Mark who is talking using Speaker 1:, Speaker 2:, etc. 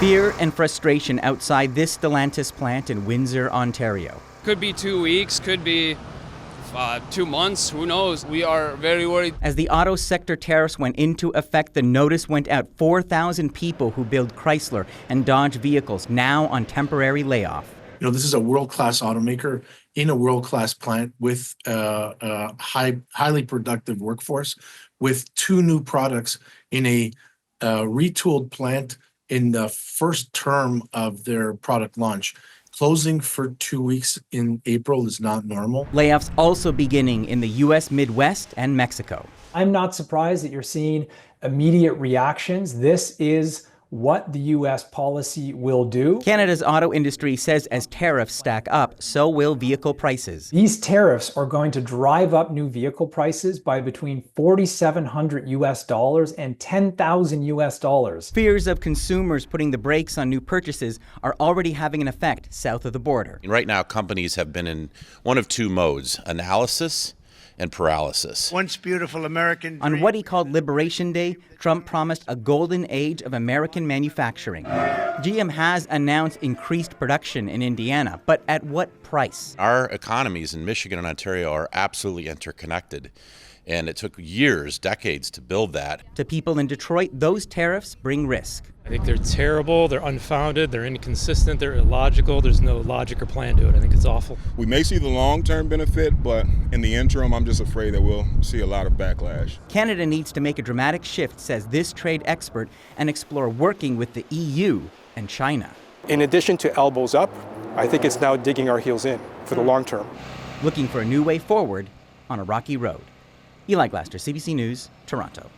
Speaker 1: Fear and frustration outside this Stellantis plant in Windsor, Ontario.
Speaker 2: Could be 2 weeks, could be 2 months, who knows? We are very worried.
Speaker 1: As the auto sector tariffs went into effect, the notice went out. 4,000 people who build Chrysler and Dodge vehicles now on temporary layoff.
Speaker 3: You know, this is a world-class automaker in a world-class plant with a highly productive workforce, with 2 new products in a retooled plant in the first term of their product launch. Closing for 2 weeks in April is not normal.
Speaker 1: Layoffs also beginning in the U.S. Midwest and Mexico.
Speaker 4: I'm not surprised that you're seeing immediate reactions. This is what the U.S. policy will do.
Speaker 1: Canada's auto industry says as tariffs stack up, so will vehicle prices.
Speaker 4: These tariffs are going to drive up new vehicle prices by between $4,700 US and $10,000 US.
Speaker 1: Fears of consumers putting the brakes on new purchases are already having an effect south of the border.
Speaker 5: Right now, companies have been in one of 2 modes: analysis and paralysis.
Speaker 6: Once beautiful American dream.
Speaker 1: On what he called Liberation Day, Trump promised a golden age of American manufacturing. GM has announced increased production in Indiana, but at what price?
Speaker 5: Our economies in Michigan and Ontario are absolutely interconnected, and it took years, decades to build that.
Speaker 1: To people in Detroit, those tariffs bring risk.
Speaker 7: I think they're terrible, they're unfounded, they're inconsistent, they're illogical, there's no logic or plan to it. I think it's awful.
Speaker 8: We may see the long-term benefit, but in the interim, I'm just afraid that we'll see a lot of backlash.
Speaker 1: Canada needs to make a dramatic shift, says this trade expert, and explore working with the EU and China.
Speaker 9: In addition to elbows up, I think it's now digging our heels in for the long term.
Speaker 1: Looking for a new way forward on a rocky road. Eli Glaster, CBC News, Toronto.